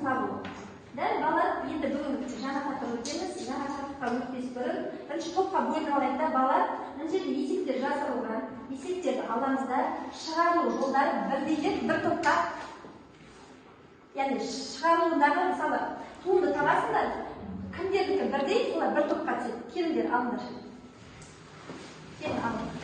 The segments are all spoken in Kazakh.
табылу. Балалар енді бүгін жаңа тақырып өтеміз, жаңа тақырыпқа өтпес бұрын бірінші топқа бөлініп алайық та, балалар мына жерде есептер жазылған, есептерді аламыздар, шығарылу жолдары бірдей деп бір топқа, яғни шығарылуындағы мысалы туынды табасыңдар, кімдердікі бірдей, солар бір топқа түседі. Келіңдер, алыңдар. Келін алыңдар.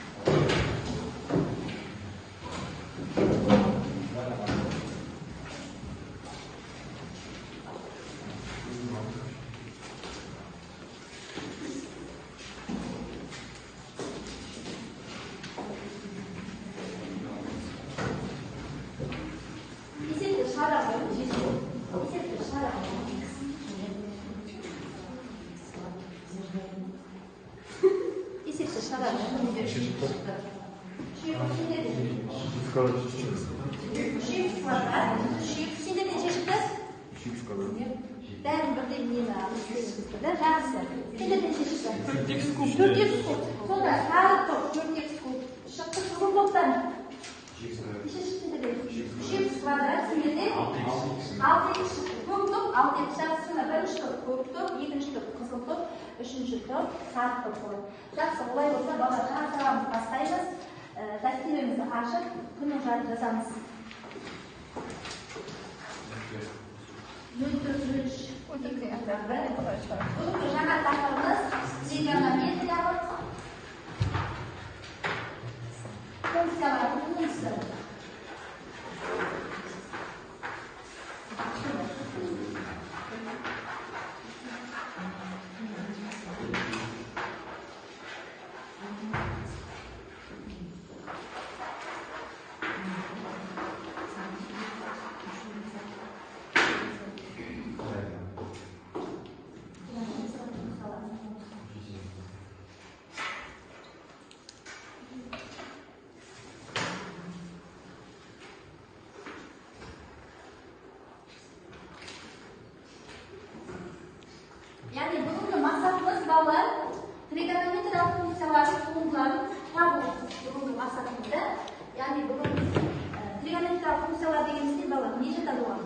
Бәрін бірдей нені алып жақсы. Сендерден шешіпті. 4x куб. 4x куб. Сонда сары топ 4x куб. Шықты қызыл топтан. Неше шықты? 3x квадрат. Сендерде 6x шықты. Көк топ 6x жақсы. Сонда бірінші топ көк топ, екінші топ қызыл топ, үшінші топ сары топ болады. Жақсы, олай болса балалар жаңа бастаймыз. Дәстемемізді ашып, күннің жайды жазамыз. 0,3 бүгінгі жаңа тақырыбымыз тригонометриялық функциялардың туындысы. Яғни бүгінгі мақсатымыз балалар тригонометриялық функциялардың туындыларын табу. Бүгінгі мақсатымызда, яғни бүгін тригонометриялық функциялар дегенімізде балалар не жатады оған?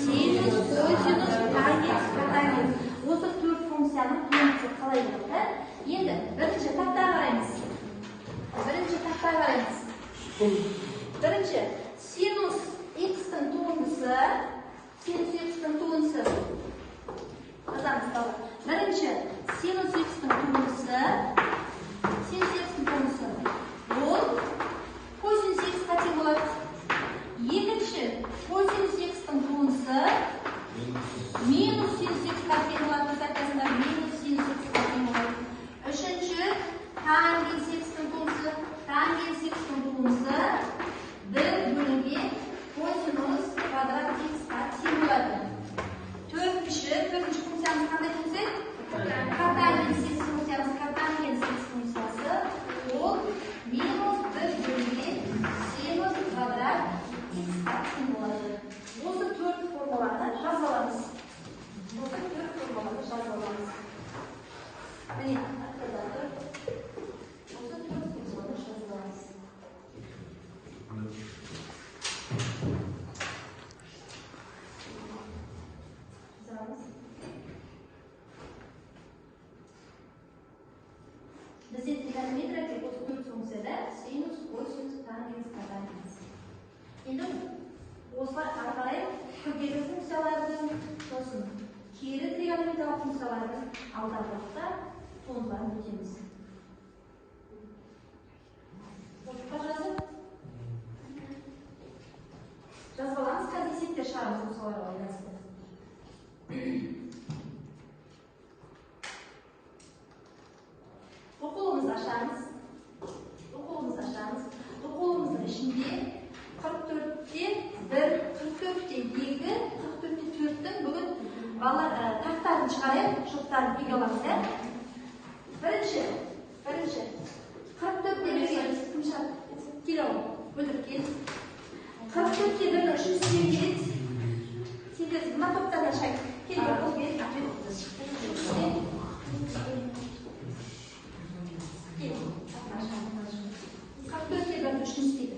Синус, косинус, тангенс, котангенс. Осы төрт функцияның туындысы қалай болады? Енді бірінші тақтаға қараймыз. Бірінші синус x-тің туындысы. Синус x-тің туындысы. Қазамыз қалды. Бірінші синус x-тің туындысы. Ол косинус x-қа тең болады. Екінші косинус x-тің туындысы. Минус синус x-қа тең болады. Минус синус x-қа тең болады. Үшінші тангенс x-тің туындысы. Тангенс x-тің туындысы. Бір бөлінген косинус квадрат x-қа тең болады. Төртінші функциямыз қандай функция? Котангенс x функциясы. Котангенс x функциясы. Ол минус бір бөлінген синус квадрат x-қа тең болады. Осы төрт формуланы жаза аламыз. Міне, ақтардағы осы төрт формуланы жаза аламыз. Бізде тригонометрия тек осы төрт функцияда синус, косинус, тангенс, котангенс. Енді осылар ары қарай күрделі функциялардың, сосын кері тригонометриялық функциялардың алдағы уақытта туындыларын өтеміз. Оқытпа жазып аламыз, қазір есептер шығарамыз осыларға байланысты. Оқулығымызды ашамыз. Оқулығымыздың ішінде 44-те 1, 44-те 2, 44-те 4-тің бүгін балалар тақтарын шығарайық, шоттарын үйге аламыз. Бірінші 44-те 1-ге кім шығады? Келе ол, бөлдіріп кел. 44-те 1-ні үшінші сен келеді. Сендер мына топтан ашайық. Кел, бұл бел. Как только я беру, что не спит.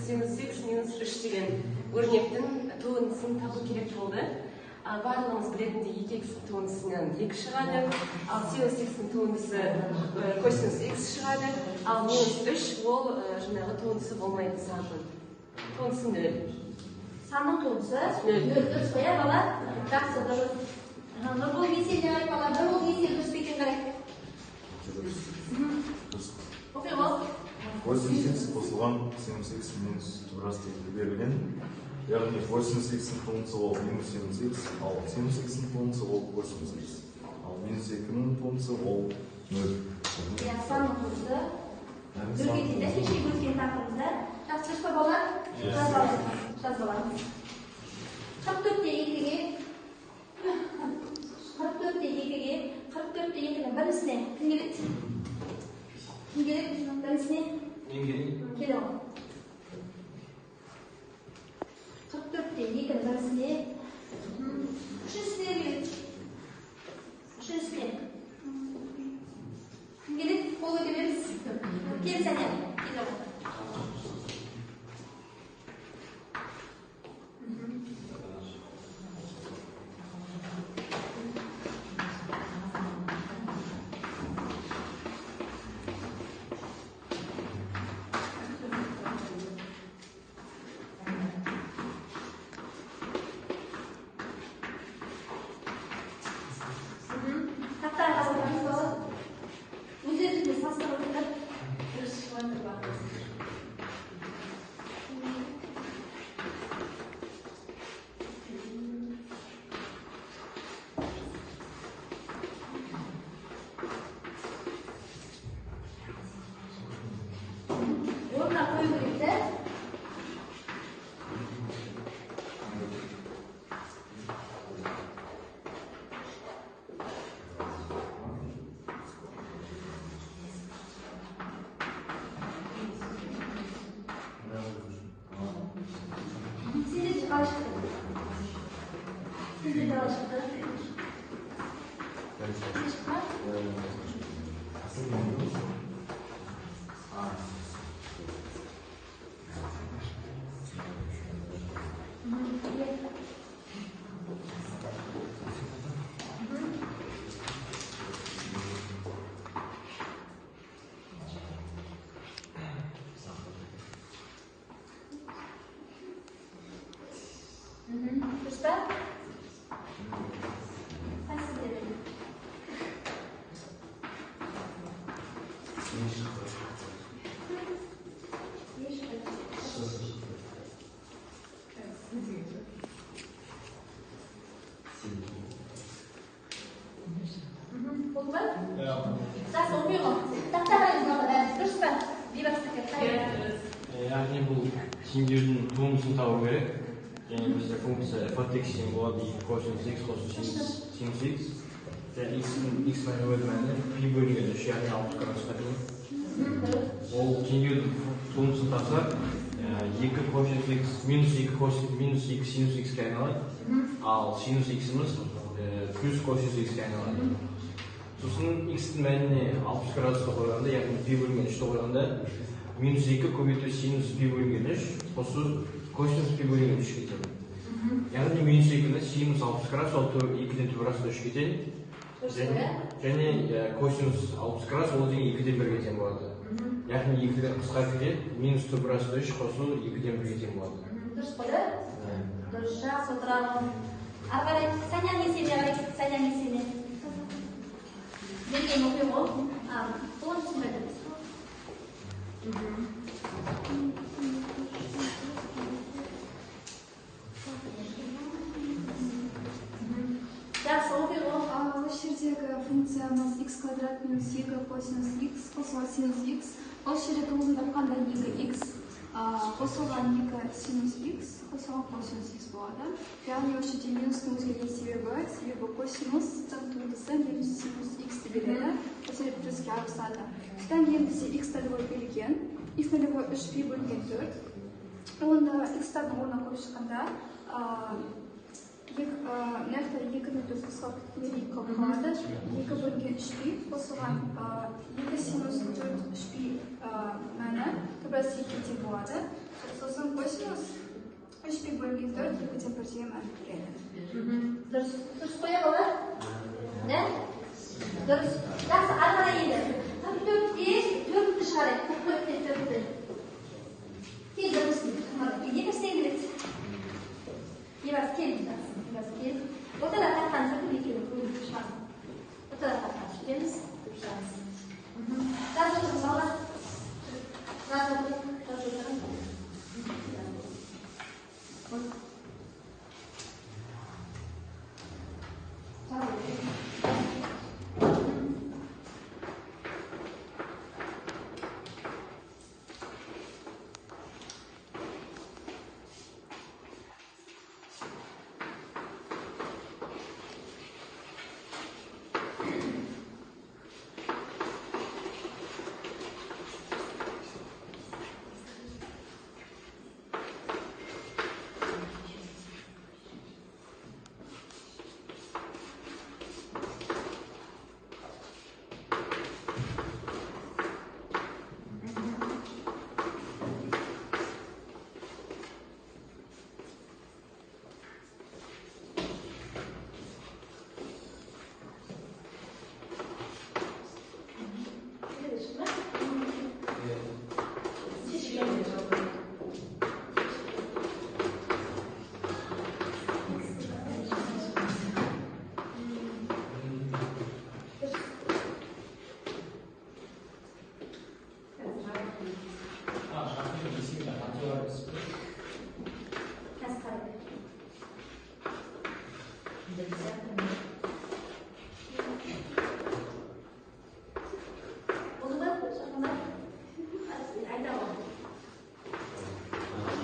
синус x минус 3 деген өрнектің туындысын табу керек болды. Барлығымыз білетіндей 2x туындысынан 2 шығады, ал синус x-ның туындысы косинус x шығады, ал минус 3 ол жаңағы туындысы болмайды санның. Туындысы 0. Санның туындысы 0. Дұрыс қоя бала? Жақсы, дұрыс. Нұрбол есептен айтпала, Нұрбол есеп дұрыс бекен қарай. Оқи ол? Косинус x қосылған синус x минус тубырасты берілген. Яғни косинус x-ның туындысы ол минус синус x, ал синус x-ның туындысы ол косинус x. Ал минус 2-ның туындысы ол 0. Санның туындысы. Бүргетейді, шешек өткен тақырымызда. Жақсы жүрсе болады? Жазаламыз. 44-те 2-ге 44-те 2-ның бірісіне кім келеді? Кім келеді? Бірісіне? Мен келейін. Келе ол. 44-те 2-ның бірісіне үшіншісіне келеді. Үшіншісіне. Кім келеді? Қол өте беріңіз. Кел сәнем. Келе ол. Яғни бұл теңдеудің туындысын табу керек. Және бізде функция f от x тең болады косинус x қосылып синус x. Және x мәні өз мәні пи бөлінген 3, яғни 60 градусқа тең. Ол теңдеудің туындысын тапсақ, 2 косинус x минус 2 синус x-ке айналады, ал синус x-іміз плюс косинус x-ке айналады. Сосын x-дің мәніне 60 градусқа қойғанда, яғни пи бөлінген 3-ті қойғанда, минус 2 көбейту синус пи бөлінген 3, қосу косинус пи бөлінген 3 кетеді. Яғни минус 2-ні синус 60 градус, ол 2-ден тубырасты 3 кетеді. Және косинус 60 градус, ол деген 2-ден 1-ге тең болады. Яғни 2-ден қысқарып кетеді, минус тубырасты 3 қосу 2-ден 1-ге тең болады. Дұрыс қойды? Дұрыс, жақсы отырамын. Ары Санян есеме қарай, Санян есеме. Берген оқи ғой. Бұл түсінбеді. Жақсы оқи ғой. Осы жердегі функциямыз x квадрат минус 2 косинус x қосылған синус x. Осы жерде туғызын тапқанда 2x қосылған 2 синус x қосылған косинус x болады. Яғни осы жерде минустың өзгерген себебі косинустың туындысы минус синус x береді. Осы жерде плюске ауысады. Содан кейін бізде x нөлевой берілген. X нөлевой 3 пи бөлінген 4. Онда x-тардың орнына қойып шыққанда мынаяқта 2-ні қысқа қалады. 2 бөлінген 3 пи қосылған 2 синус 4 3 пи мәні тубырасы 2 тең болады. сосын косинус 3 бөлінген 4 2 температура мәні береді. Дұрыс қоя бала? Не? Дұрыс. Жақсы, арқара енді. 4-ті шығарайық. 4-ті. Кел дұрысын. Екі істен келеді. Ебас кел. Ебас кел. Ортада таққан сәкіл екеуі көріп шығамыз. Ортада таққан жетеміз. Жаз отырың бала. Жаз отырың.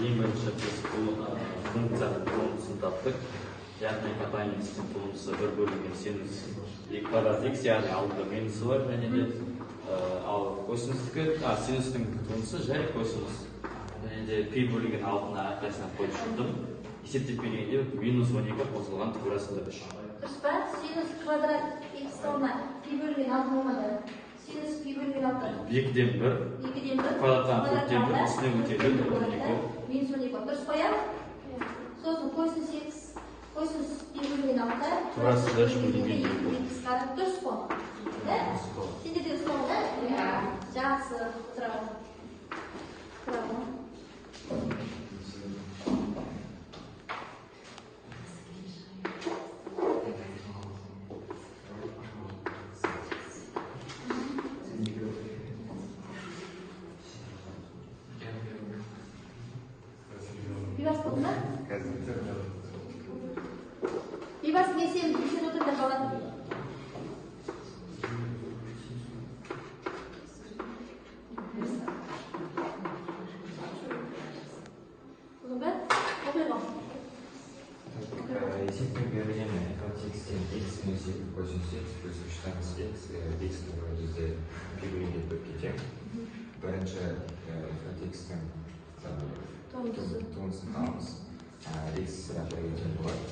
Ең бірінші біз бұл функцияның туындысын таптық. Яғни катаинстің туындысы 1 бөлінген синус 2 квадрат x, яғни алдында минусы бар, және де ал косинустікі, синустың туындысы жай косинус. Және де пи бөлінген алдына әрқайсынан қойып шықтым. Есептеп келгенде минус 12 қосылған туғрасында 3. Дұрыс па? Синус квадрат x салма пи бөлінген алты болмады. Синус пи бөлінген алты. 2-ден 1, квадраттан 4-ден 1, үстіне өтеді 12. Минус 12. Дұрыс қоя? Сосын косинус x, косинус пи бөлінген алты. Туғрасында 3 бөлінген 2. Дұрыс қой. Сенде де ұстау да? Жақсы. Тұрағын. Бибас болды ма? Бибас мен сен отыр да қалады. Есептен берілген контекстен x минус 2 косинус x плюс 3 x, x туралы бізде пи бөлінген 4-ке тең. Бірінші контексттің туындысын аламыз. X бірге тең болады.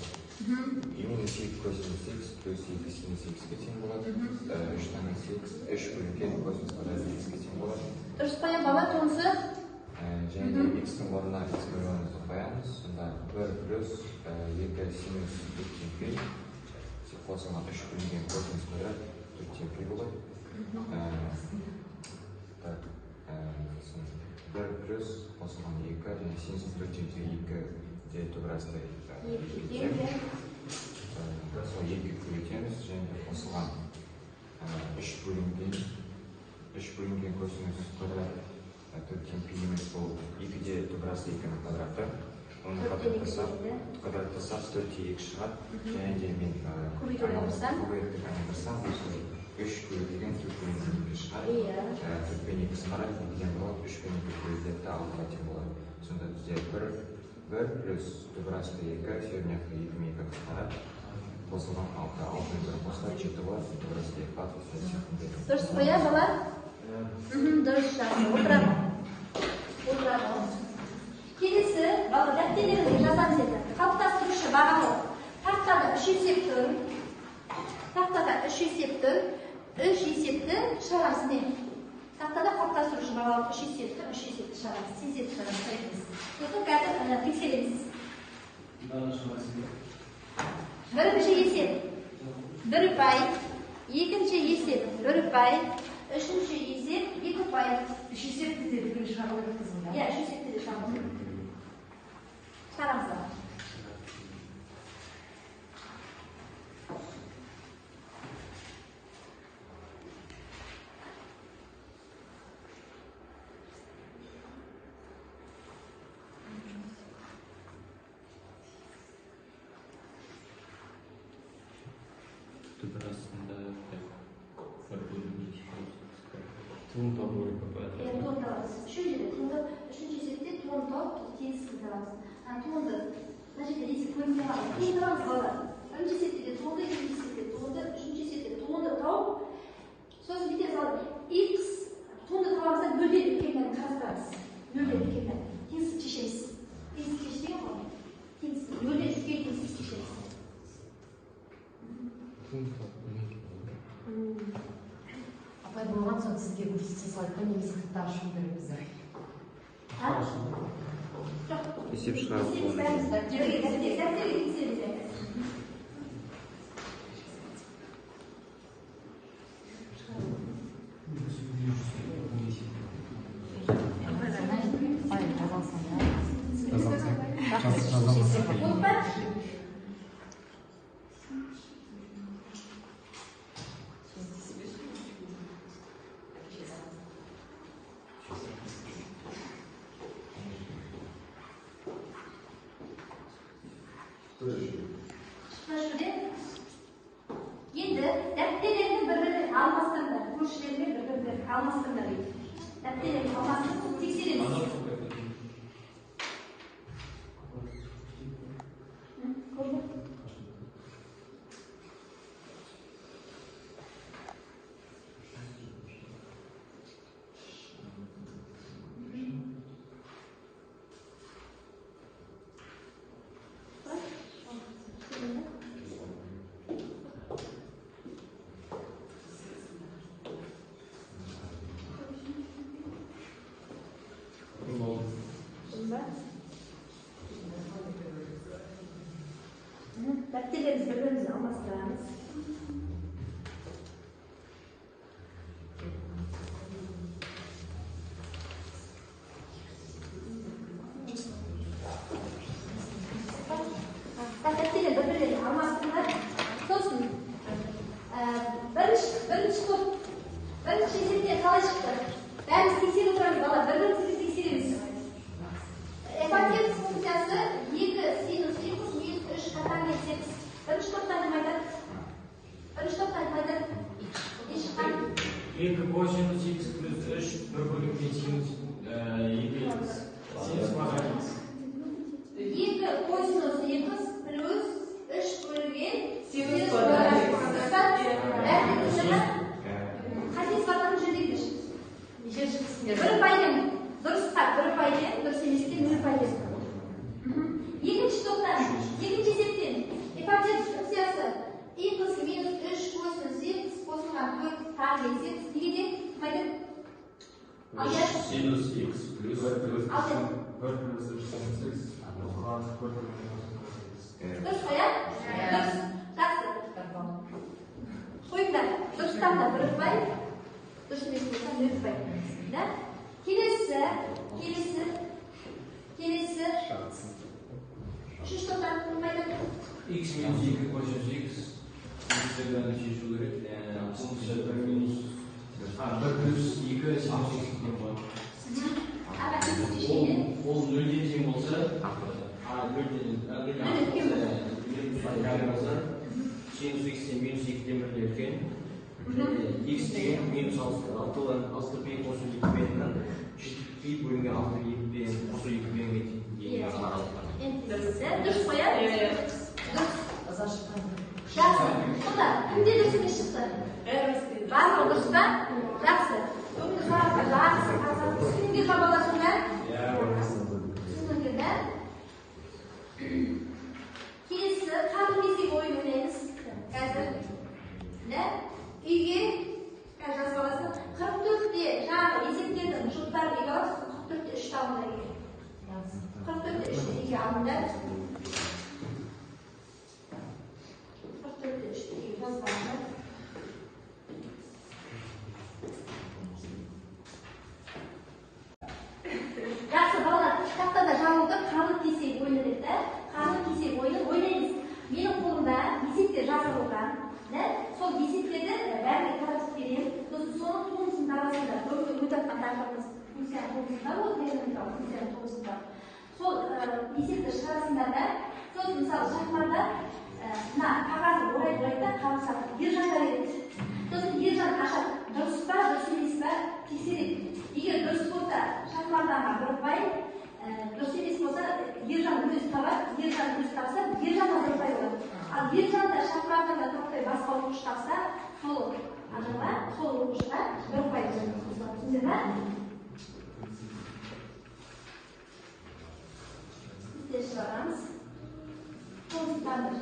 И минус 2 косинус x плюс 2 синус x-ке тең болады. 3 бөлінген косинус квадрат x-ке тең болады. Дұрыс қоя бала туындысы? Және де x-тің орнына x бөлінген қоямыз. Сонда 1 плюс 2 синус 4 пи қосылған 3 бөлінген косинус квадрат 4 пи болады. 1 плюс қосылған 2 және синус 4 2 де туғрасында 2 сол 2 көбейтеміз және қосылған 3 бөлінген косинус квадрат 4 пи емес бұл 2-де туғрасы 2-ның квадраты. Оны квадраттасақ 4-2 шығады. Және де мен айналдырсам 3 көбейтілген 4 бөлінген 2 шығады. 4 пен 2 сығарайды, неден болады 3 пен 2 көбейтілді 6-ға тең болады. Сонда бізде 1 плюс туғрасы 2, сернияқы 2 мен 2 сығарады. Қосылған 6, 6-ның 1 қосылады 7 болады, туғрасы 2 қатып. Дұрыс қоя бала? Дұрыс жақсы. Отырады. Келесі, бала дәптерлеріңізге жазамыз еді. Қалыптастырушы бағалы. Тақтада 3 есеп тұр. Тақтада 3 есеп тұр. 3 есепті шығарасыз не? Taqtada qortlashtirish balo 3 esiyatda 3 esiyatda chiqaramiz, 8 esiyatda chiqaramiz. So'ng qayta tekshiramiz. Birinchi esiyat 1 pay, ikkinchi esiyat 1 pay, uchinchi esiyat 2 pay. 3 esiyat bizde bir шығарылып kızım Ya, 3 esiyatda chiqaramiz. Chiqaramiz. Tuğun tabu yapıyor. Tuğun tabası. Şöyle tuğunda, üçüncü esiyatda tuğun tab, tez kızarız. Tuğunda, значит, если ko'ngil var, keyin tabamiz bola. Birinchi esiyatda tuğunda, ikkinchi esiyatda tuğunda, uchinchi esiyatda tuğunda tab. So'z bitta solib, x tuğunda tabamizda noldan ekanligini qarashtiramiz. Noldan ekanligini. Tengsiz cheshamiz. Tengsiz chesh degan qo'l. Tengsiz noldan uchga tengsiz cheshamiz. Апай болған соң сізге көрсете салып па немесе кітапты ашу керек біздер. Есеп шығарып Endi daftarlarni bir-biriga almashtirib, ko'rishlarni bir-biriga almashtirib. Daftarlarni almashtirib tekshiramiz. Daftarlarimizni bir-birimizga almashtiramiz. Daftarlarni bir-biriga almashtirib, so'ng birinchi to'p birinchi esiyatga qalay chiqdi. Ba'zi tekshirib turamiz, bola, bir-birimizni tekshiramiz. Efaktiv funksiyasi 2 sinus x minus 3 qatanga 8. Birinchi to'pdan nima aytadi? Birinchi to'pdan nima aytadi? Eshitgan. 2 cosinus x plus 3 bir bölükte sinus 2 sinus kvadrat. 2 cosinus x plus 3 bölüngen sinus kvadrat. Qanday isbotlanib judaydir? Bir paydan durs qat, bir paydan durs emasdan nol paydan. Ikkinchi to'pdan, ikkinchi esiyatdan efaktiv funksiyasi x minus 3 cosinus x qo'shilgan 4 tangli x deganda mayda Sinus x plus 4 plus sinus x. durs qo'yadi. Durs taqdir. Qo'yinglar. Dursdan da bir pay, durs emasdan nol pay. Da? Kelesi. Üçüncü to'pdan nima aytadi? X minus 2 cosinus x sinuslardan şişilir. Funksiya 1 minus 1 plus 2 sinus x demek var. Ama ikinci şeyini O 0 diyeceğim olsa, 0 olsa, sinus x minus 2 demirlerken, x degan minus 6 olan aslı pi qo'shib 2 bilan pi bo'lingan 6 bilan qo'shib 2 bilan durs qo'yadi. Yaxshi. Xudo, bunday dursga chiqdi. Ba'zi dursda yaxshi. Bunga qarab, sizga qabalashinglar. Sizga kelesi qanday o'yin o'ynaymiz? Hozir ne? Uyga qanday solasiz? 44 de, jami Bağımdaki. 44'te işte 2 alındı. 44'te işte 2 yazıldı. Жақсы балалар, кітаптарда жазылды қағын кесек ойыны деп та. Қағын кесек ойынын ойнаймыз. Менің қолымда есептер жазылған. Сол есептерді бәріне таратып беремін. Сосын соның туындысын табасыңдар. Бүгінгі өтіп жатқан тақырыбымыз функцияның туындысында ол функцияның туындысында. Сол есепті шығарасыңдар да. Сосын мысалы шахмарда мына қағазды орайды да қалса ержанға береді. Сосын ержан ашады. Дұрыс па, дұрыс емес па тексереді. Егер дұрыс болса шахмарданға бір ұпай, дұрыс емес болса ержан өзі табады, ержан өзі тапса ержанға бір ұпай болады. Ал ержанда шахмарданға таппай басқа оқушы тапса, сол адамға, сол оқушыға бір ұпай болады. Түсіндіңдер ме? Біздер шығарамыз. Тоғыздандар.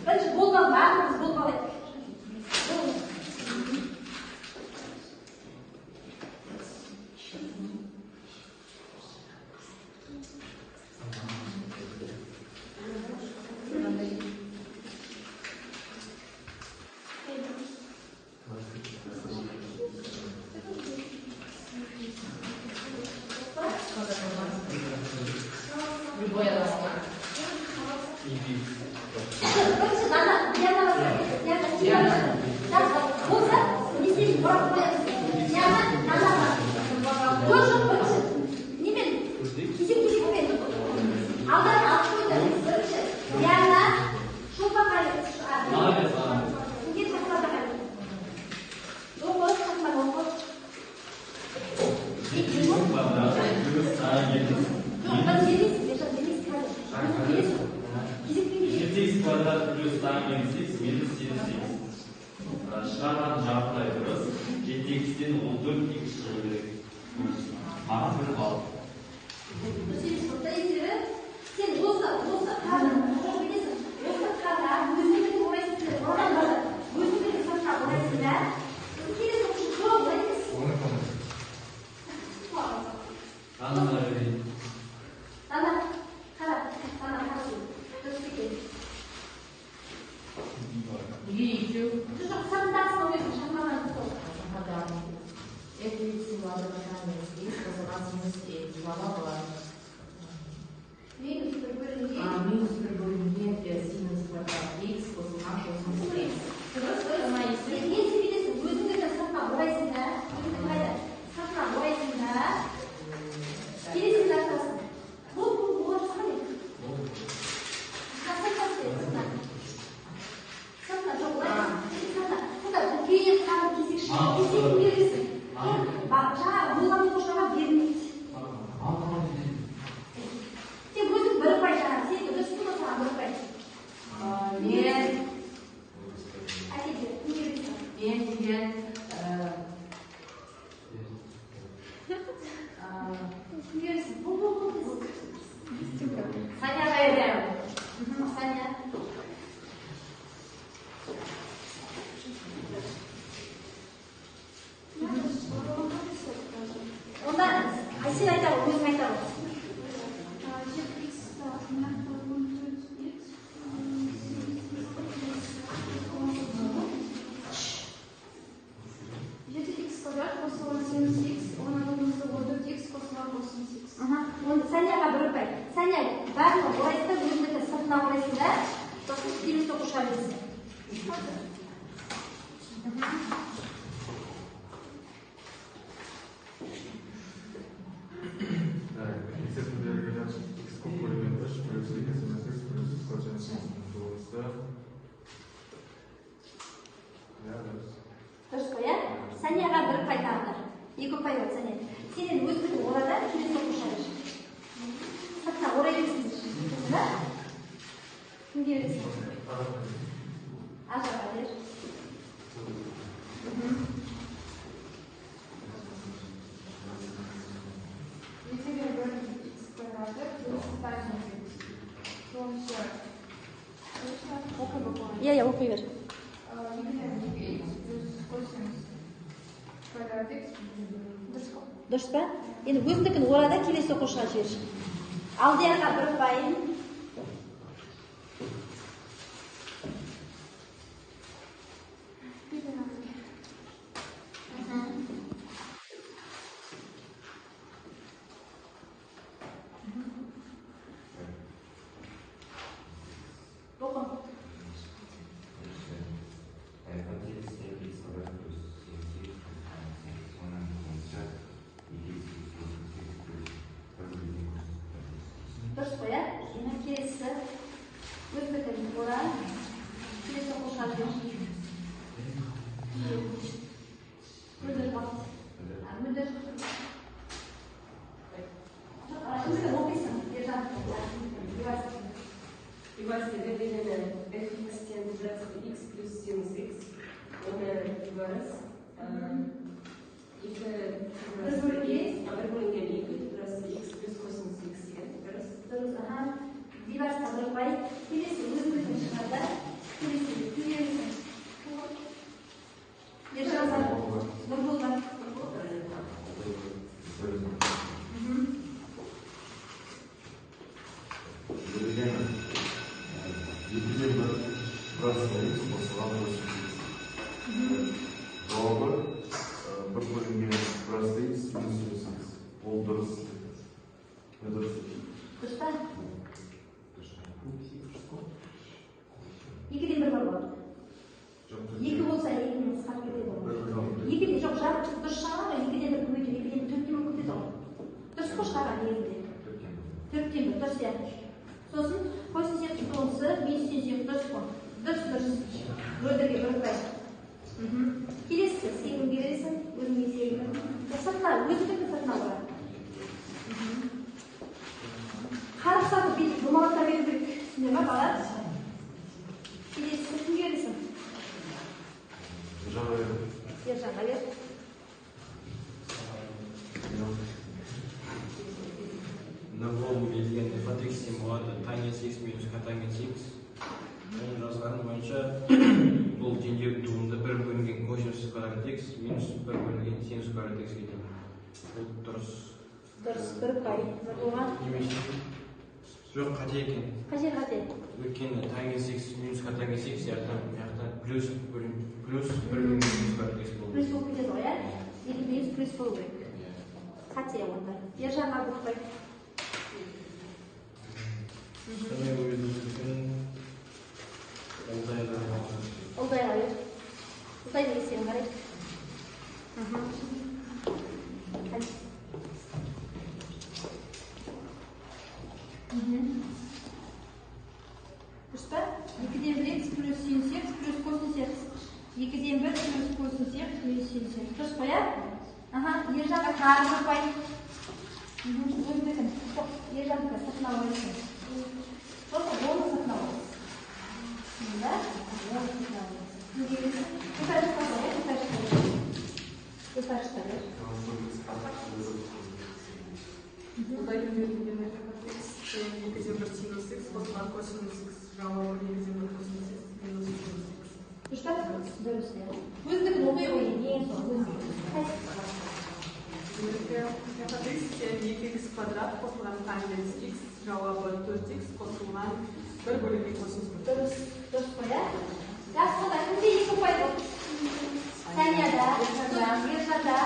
Бірінші болған барлығымыз болған еді. Шығарған жартылай дұрыс, 7x'тен 14 x шығу керек. Маған бір бал. Сен осы қағын, осы қағын өзіңді орайсың, одан барды, өзіңді сатқа орайсың да, келесі оқышы көп орайсыз. Дана өрейін. Дана, қара, дұрыс екен. Жоқ, сандағысын ойсын, шамаларын сол. Это ведь символизация здесь, называется слова Минус при бөлінген. минус при бөлінген синус квадрат x после нашего смысла. Мен себедесің, өзіңді сатқа орайсың да, өзіңді қайда, сатқа орайсың да, келесің жақтасың. Бұл орысқа не? Сатқа жоқ, бұнда кейінен қағын кесек бересің. Жаңа болған оқушыға бермейді. Сен өзің бір ұпай жаңа, сен дұрыс болса саған бір ұпай. Мен Әкеде, кім бересің? деген Кім бересің? Бұл десің. Саняға беремін. Саня. Онда сен айта ғой, өзің айта ғой. Саняға бір ұпай. Саня бәрін орайсың да, өзіңді сыртына орайсың да, сосын келесі оқушыға бересің. Дұрыс қой, иә? Саняға бір ұпай тағдар. 2 ұпай болады Саня. Сенен өзіңді орада, келесі оқушыға бересің. Сыртына орай бересің. Кімге бересің? Ажаға бер. Иә, оқи бер. Дұрыс па? Енді өзіндікін орада келесі оқушыға жібер. Алдиярға 1 ұпайын. Дұрыс қой, ә? Енді келесі өзіндікін орада келесі оқушыға жібер. Мөлдір бақыт. Мөлдір. Өзіңді оқисың, ержан. Иварский определение fx-тен добраться до x плюс синус x. Оны Иварс. Бір бөлінген добраться до x плюс косинус x. Дұрыс, Иварсқа 1 ұпай. Келесі өзіндікін шығарда. Келесі күйлерісің. Ержан сар. Нұрболға. Красный x қосылған 8x. Жауабы 1 бөлінген красный x минус синус x. Ол дұрыс. Дұрыс. Дұрыс па? 2-ден 1 бар болады. 2 болса 2-ден қысқарып кетеді ғой. 2-ден жоқ, жарық дұрыс шығарған ғой, 2-ден 1 көбейтіп, 2-ден 4-тен көбейтеді ғой. Дұрыс қой шығарған негізінде. 4-тен 1, дұрыс иә. Сосын косинус x туындысы минус синус x дұрыс қой. Дұрыс. Мөлдірге 1 ұпай. Келесі сегімге бересің, өзіңе сегім. Сыртына, өзіндікін сыртына барады. Қарықсаны бүйтіп бұмалықта беру керек. Түсіне ма, бала? Келесі кімге бересің? Ержанға бер. Нұрбол берілген fx-тен болады таңес x минус катаңес x. Оның жазғаны бойынша бұл теңдеудің туымында 1 бөлінген косинус квадрат x минус 1 бөлінген синус квадрат x кетеді. Бұл дұрыс. Дұрыс, 1 ұпай. Нұрболға? Немесе жоқ, қате екен. Қай жер қате? Өйткені таңес x минус катаңес x яғни плюс 1 бөлінген синус квадрат x болды. Плюс болып кетеді ғой, ә? 2 минус плюс болу керек. Қате онда. Ержанға 1 ұпай. Ұлдайға бер. Ұлдай бересен қарай. Дұрыс па? 2-ден 1 x плюс синус x плюс косинус x. 2-ден 1 плюс косинус x плюс синус x. Дұрыс қой, ә? Ержанға тағы 1 ұпай. Өзіндікін. Ержанға сыртына ойсын. Сосын оны сыртына ойсын. Да? Удай берілген fx негізін 1 синус x қосылған косинус x жауабы негізін 1 косинус x минус синус x. Дұрыс па? Дұрыс. Өзіндікін оқи ғой, ең соң. fx 2x квадрат қосылған таңес x жауабы 4x қосылған 1 бөлінген косинус 1. Дұрыс қой, ә? Жақсы қой, кімде 2 ұпай болды? Санияда, Ержанда,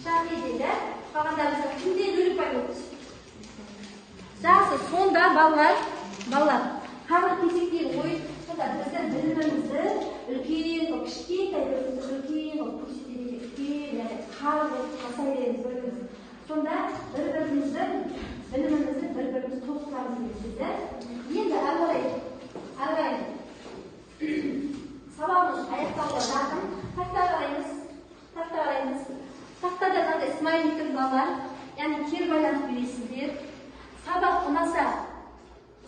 Шахидеде, қалғандарыңызда кімде 0 ұпай болды? Жақсы, сонда балалар, қағыр кесектегі ой, сонда біздің білімімізді үлкен, кішкентай бірімізді үлкен, көрсетеді, үлкен, қағыр қаса береміз біріміз. Сонда бір-бірімізді, білімімізді бір-біріміз тоқтырамыз дейсіз. Енді әрі қарай сабағымыз аяқталуға жақын. Тақта қараймыз. Тақтада мынандай смайликтер бар, яғни кері байланыс бересіздер. Сабақ ұнаса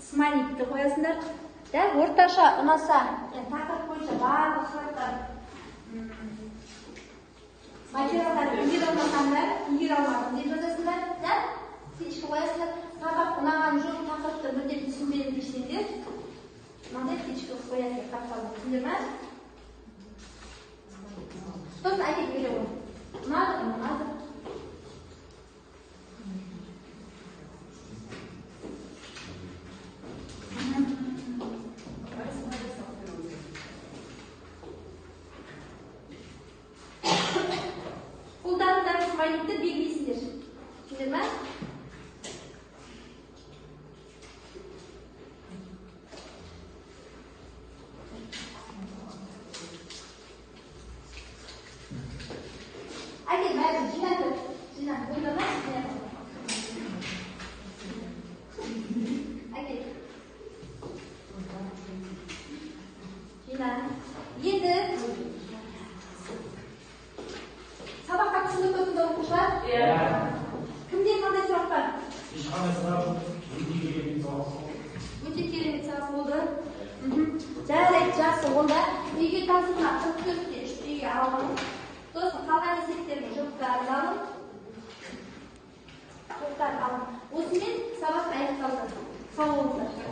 смайликті қоясыңдар. Орташа ұнаса, тақырып бойынша барлық сұрақтар материалдар игере алмасаңдар, игере алмадым деп жазасыңдар. Сенші қоясыңдар. сабақ ұнаған жоқ, тақырыпты мүлдем түсінбедім десеңдер, мынандай птичка қоясыздар тақтаны, түсіндіңдер ме? Сосын әкеліп бере ғой. Ұнады, ұнады. Қолдарындағы смайликті белгілейсіңдер. Түсіндіңдер ме? Әкел, бәрі жинатып, қолдар ма? Әкел. Жина. Енді сабаққа түсініп өтінді оқушылар? Кімден қандай сұрақ бар? Ешқандай сұрақ жоқ. Өте керемет сабақ болды. Жарайды, жақсы. Онда үйге тапсырма 44-те 3-ті үйге алғанмын. Сосын қалған есептердің жұптарын алып, осымен сабақ аяқталды. Сау болыңыздар.